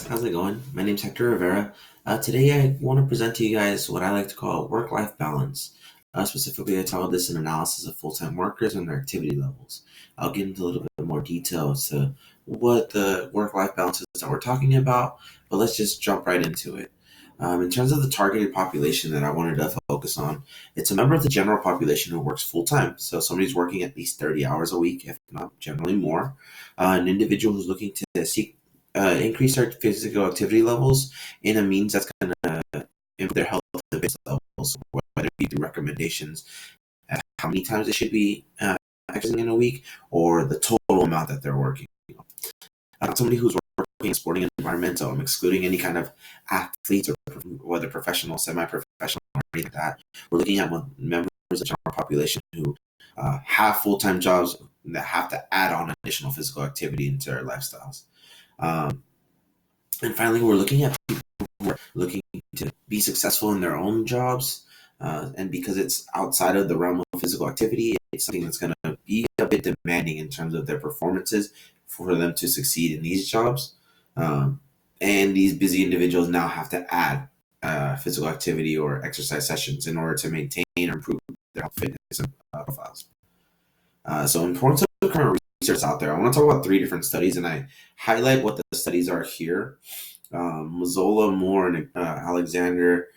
How's it going? My name's Hector Rivera. Today I want to present to you guys what I like to call work-life balance. Specifically, I titled this an analysis of full-time workers and their activity levels. I'll get into a little bit more detail as to what the work-life balance is that we're talking about, but let's just jump right into it. In terms of the targeted population that I wanted to focus on, it's a member of the general population who works full-time. So somebody's working at least 30 hours a week, if not generally more. An individual who's looking to seek increase their physical activity levels in a means that's going to improve their health and fitness levels, whether it be through recommendations at how many times they should be exercising in a week or the total amount that they're working. Somebody who's working in a sporting environment, so I'm excluding any kind of athletes or whether professional, semi-professional, or anything like that. We're looking at members of the general population who have full-time jobs that have to add on additional physical activity into their lifestyles. And finally, we're looking at people who are looking to be successful in their own jobs. And because it's outside of the realm of physical activity, it's something that's going to be a bit demanding in terms of their performances for them to succeed in these jobs. And these busy individuals now have to add physical activity or exercise sessions in order to maintain or improve their health, fitness, and profiles. So importance of current research out there. I want to talk about 3 different studies, and I highlight what the studies are here. Mazzola, Moore, and Alexander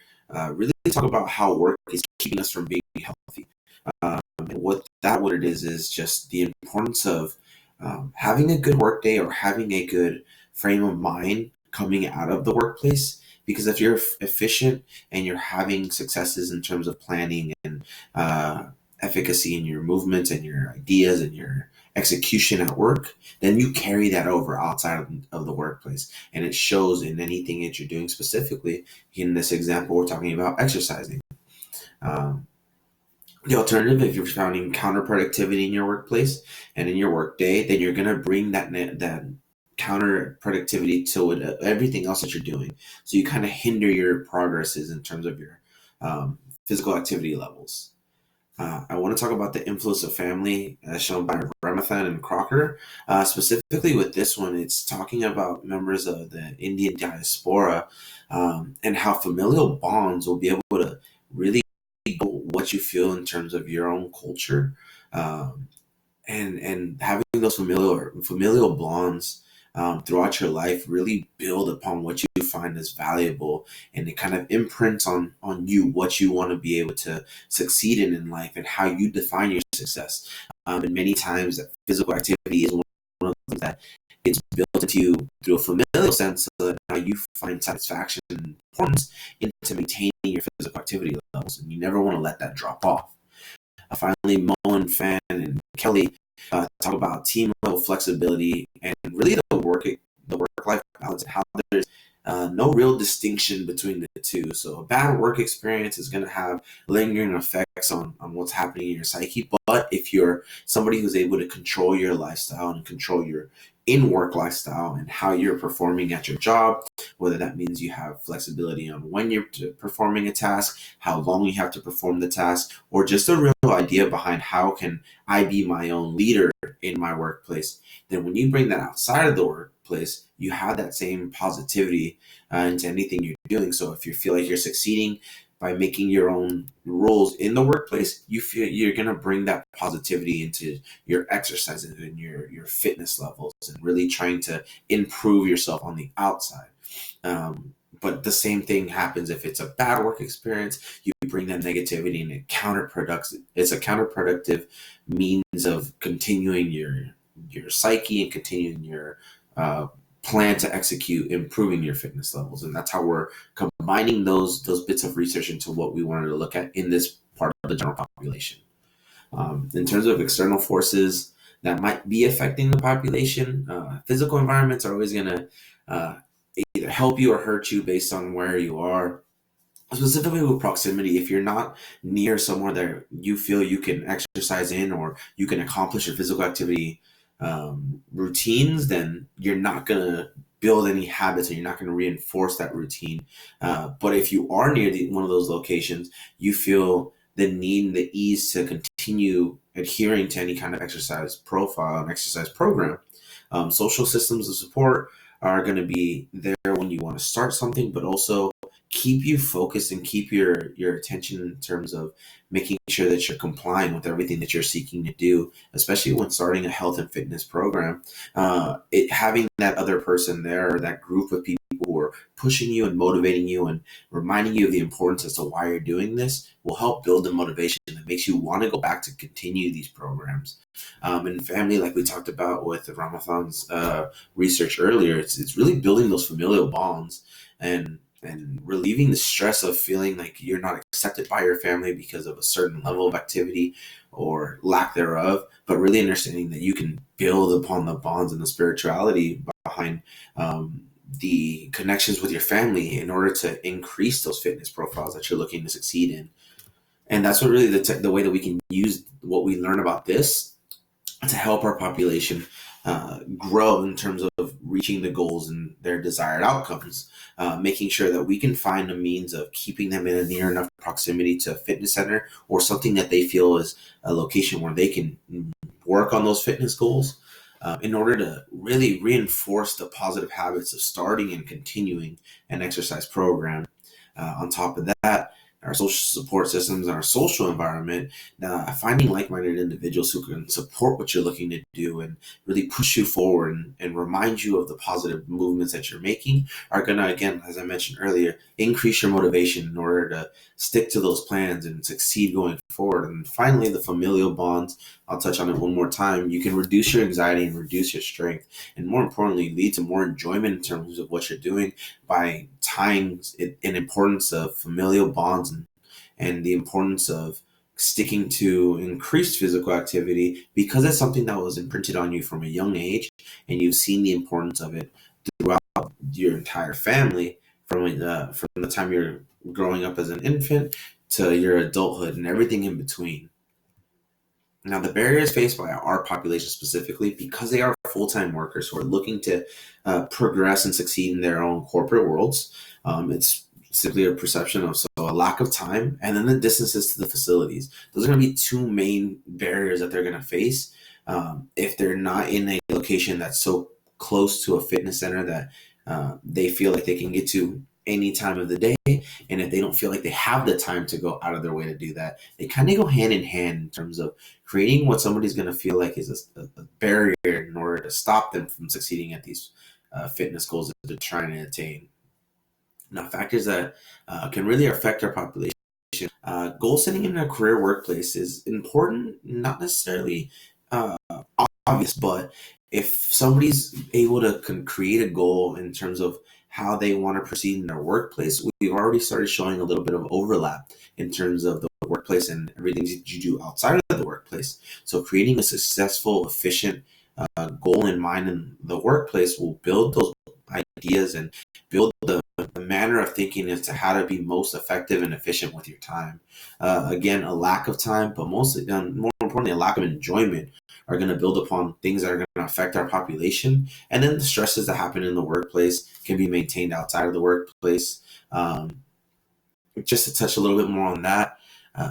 really talk about how work is keeping us from being healthy. And what it is just the importance of having a good work day or having a good frame of mind coming out of the workplace. Because if you're efficient and you're having successes in terms of planning and efficacy in your movements and your ideas and your execution at work, then you carry that over outside of the workplace. And it shows in anything that you're doing. Specifically, in this example, we're talking about exercising. The alternative, if you're finding counterproductivity in your workplace and in your workday, then you're going to bring that counterproductivity to everything else that you're doing. So you kind of hinder your progresses in terms of your physical activity levels. I want to talk about the influence of family as shown by Ramathan and Crocker. Specifically with this one, it's talking about members of the Indian diaspora and how familial bonds will be able to really what you feel in terms of your own culture, and having those familial bonds throughout your life really build upon what you find is valuable, and it kind of imprints on you what you want to be able to succeed in life and how you define your success. And many times that physical activity is one of the things that gets built into you through a familial sense, so that now you find satisfaction and importance into maintaining your physical activity levels, and you never want to let that drop off. Finally, Moen, Fan, and Kelly talk about team level flexibility and really the work-life balance, and how there's no real distinction between the two. So a bad work experience is going to have lingering effects on what's happening in your psyche. But if you're somebody who's able to control your lifestyle and control your in-work lifestyle and how you're performing at your job, whether that means you have flexibility on when you're performing a task, how long you have to perform the task, or just a real idea behind how can I be my own leader in my workplace, then when you bring that outside of the workplace, you have that same positivity into anything you're doing. So if you feel like you're succeeding by making your own rules in the workplace, you feel you're going to bring that positivity into your exercises and your fitness levels and really trying to improve yourself on the outside. But the same thing happens if it's a bad work experience. You bring that negativity and it's a counterproductive means of continuing your psyche and continuing your plan to execute improving your fitness levels. And that's how we're combining those bits of research into what we wanted to look at in this part of the general population. In terms of external forces that might be affecting the population, physical environments are always going to either help you or hurt you based on where you are. Specifically with proximity, if you're not near somewhere that you feel you can exercise in or you can accomplish your physical activity routines, then you're not going to build any habits and you're not going to reinforce that routine. But if you are near one of those locations, you feel the need and the ease to continue adhering to any kind of exercise profile and exercise program. Social systems of support are going to be there when you want to start something, but also keep you focused and keep your attention in terms of making sure that you're complying with everything that you're seeking to do, especially when starting a health and fitness program. Having that other person there, or that group of people who are pushing you and motivating you and reminding you of the importance as to why you're doing this, will help build the motivation that makes you want to go back to continue these programs. And family, like we talked about with Ramathan's research earlier, it's really building those familial bonds and relieving the stress of feeling like you're not accepted by your family because of a certain level of activity or lack thereof, but really understanding that you can build upon the bonds and the spirituality behind the connections with your family in order to increase those fitness profiles that you're looking to succeed in. And that's what really the way that we can use what we learn about this to help our population grow in terms of reaching the goals and their desired outcomes, making sure that we can find a means of keeping them in a near enough proximity to a fitness center or something that they feel is a location where they can work on those fitness goals, in order to really reinforce the positive habits of starting and continuing an exercise program. On top of that, our social support systems and our social environment, finding like-minded individuals who can support what you're looking to do and really push you forward and remind you of the positive movements that you're making, are going to, again, as I mentioned earlier, increase your motivation in order to stick to those plans and succeed going forward. And finally, the familial bonds, I'll touch on it one more time. You can reduce your anxiety and reduce your strength, and more importantly, lead to more enjoyment in terms of what you're doing by tying in importance of familial bonds and the importance of sticking to increased physical activity, because it's something that was imprinted on you from a young age, and you've seen the importance of it throughout your entire family from the time you're growing up as an infant to your adulthood and everything in between. Now, the barriers faced by our population specifically, because they are full-time workers who are looking to progress and succeed in their own corporate worlds, it's simply a perception of a lack of time, and then the distances to the facilities. Those are going to be two main barriers that they're going to face if they're not in a location that's so close to a fitness center that they feel like they can get to any time of the day. And if they don't feel like they have the time to go out of their way to do that, they kind of go hand in hand in terms of creating what somebody's going to feel like is a barrier in order to stop them from succeeding at these fitness goals that they're trying to attain. Now, factors that can really affect our population. Goal setting in a career workplace is important, not necessarily obvious, but if somebody's able to create a goal in terms of how they want to proceed in their workplace, we've already started showing a little bit of overlap in terms of the workplace and everything that you do outside of the workplace. So creating a successful, efficient goal in mind in the workplace will build those ideas and build the manner of thinking as to how to be most effective and efficient with your time. Again, a lack of time, but mostly, more importantly, a lack of enjoyment are going to build upon things that are going to affect our population. And then the stresses that happen in the workplace can be maintained outside of the workplace. Just to touch a little bit more on that,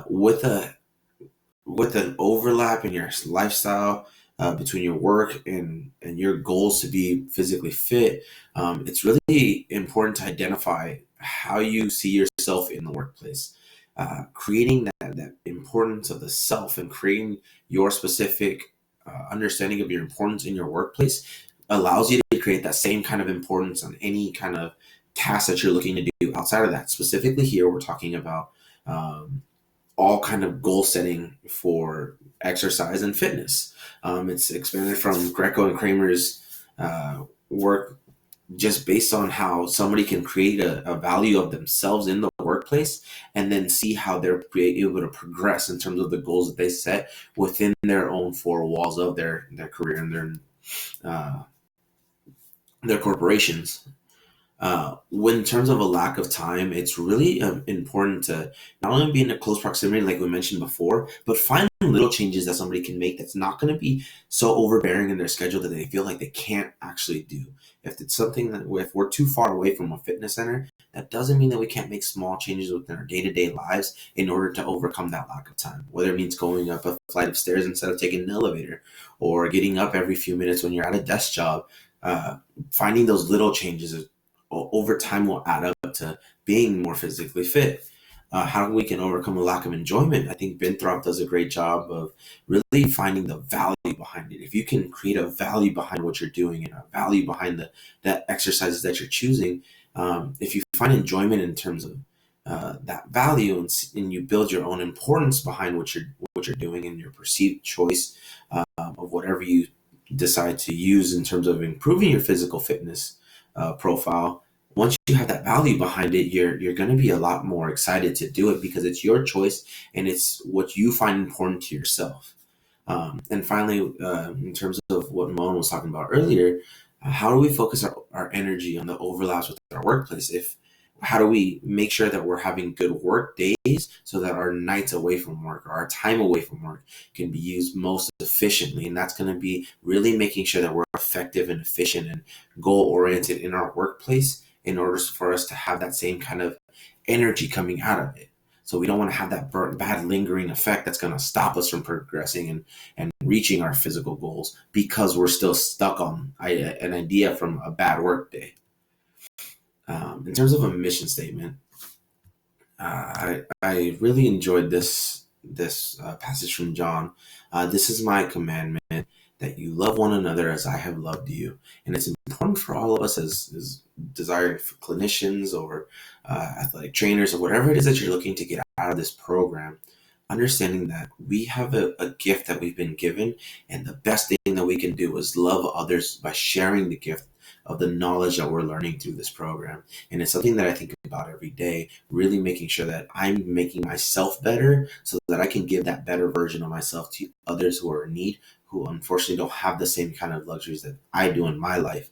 with an overlap in your lifestyle between your work and your goals to be physically fit, it's really important to identify how you see yourself in the workplace. Creating that importance of the self and creating your specific understanding of your importance in your workplace allows you to create that same kind of importance on any kind of task that you're looking to do outside of that. Specifically here, we're talking about all kind of goal setting for exercise and fitness. It's expanded from Greco and Kramer's work, just based on how somebody can create a value of themselves in the workplace and then see how they're able to progress in terms of the goals that they set within their own four walls of their career and their corporations. When in terms of a lack of time, it's really important to not only be in a close proximity, like we mentioned before, but find little changes that somebody can make that's not going to be so overbearing in their schedule that they feel like they can't actually do. If it's something that, if we're too far away from a fitness center, that doesn't mean that we can't make small changes within our day-to-day lives in order to overcome that lack of time. Whether it means going up a flight of stairs instead of taking an elevator, or getting up every few minutes when you're at a desk job uh, finding those little changes over time will add up to being more physically fit. How we can overcome a lack of enjoyment. I think Binthrop does a great job of really finding the value behind it. If you can create a value behind what you're doing and a value behind that exercises that you're choosing, if you find enjoyment in terms of that value, and you build your own importance behind what you're doing and your perceived choice of whatever you decide to use in terms of improving your physical fitness profile. Once you have that value behind it, you're going to be a lot more excited to do it because it's your choice and it's what you find important to yourself. And finally, in terms of what Moen was talking about earlier, how do we focus our energy on the overlaps with our workplace? How do we make sure that we're having good work days so that our nights away from work or our time away from work can be used most efficiently? And that's going to be really making sure that we're effective and efficient and goal oriented in our workplace in order for us to have that same kind of energy coming out of it. So we don't want to have that bad lingering effect that's going to stop us from progressing and reaching our physical goals because we're still stuck on an idea from a bad work day. In terms of a mission statement, I really enjoyed this passage from John. This is my commandment, that you love one another as I have loved you. And it's important for all of us as desired clinicians or athletic trainers or whatever it is that you're looking to get out of this program, understanding that we have a gift that we've been given, and the best thing that we can do is love others by sharing the gift of the knowledge that we're learning through this program. And it's something that I think about every day, really making sure that I'm making myself better so that I can give that better version of myself to others who are in need, who unfortunately don't have the same kind of luxuries that I do in my life.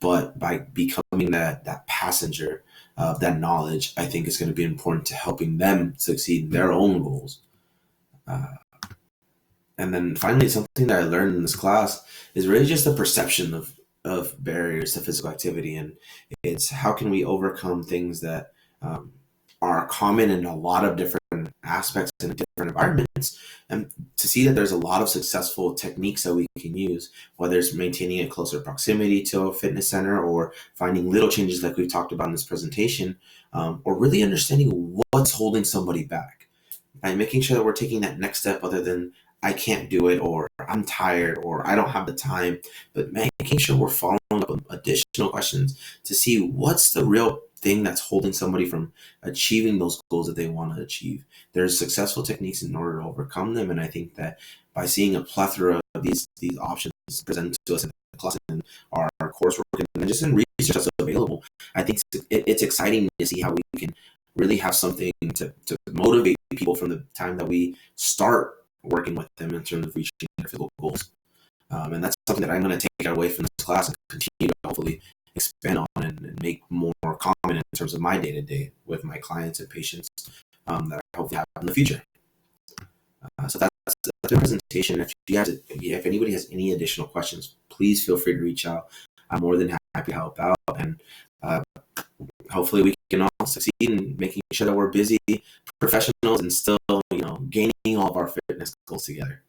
But by becoming that passenger of that knowledge, I think it's going to be important to helping them succeed in their own goals. Uh, and then finally, something that I learned in this class is really just the perception of barriers to physical activity. And it's how can we overcome things that um, are common in a lot of different aspects and different environments, and to see that there's a lot of successful techniques that we can use, whether it's maintaining a closer proximity to a fitness center or finding little changes like we've talked about in this presentation, or really understanding what's holding somebody back and making sure that we're taking that next step other than I can't do it or I'm tired or I don't have the time, but making sure we're following up with additional questions to see what's the real thing that's holding somebody from achieving those goals that they want to achieve. There's successful techniques in order to overcome them, and I think that by seeing a plethora of these options presented to us in the class and our coursework and just in research that's available, I think it's exciting to see how we can really have something to motivate people from the time that we start working with them in terms of reaching their physical goals. And that's something that I'm going to take away from this class and continue to hopefully expand on and make more common in terms of my day-to-day with my clients and patients that I hope to have in the future. So that's the presentation. If anybody has any additional questions, please feel free to reach out. I'm more than happy to help out, and hopefully we can all succeed in making sure that we're busy professionals and still, gaining all of our fitness goals together.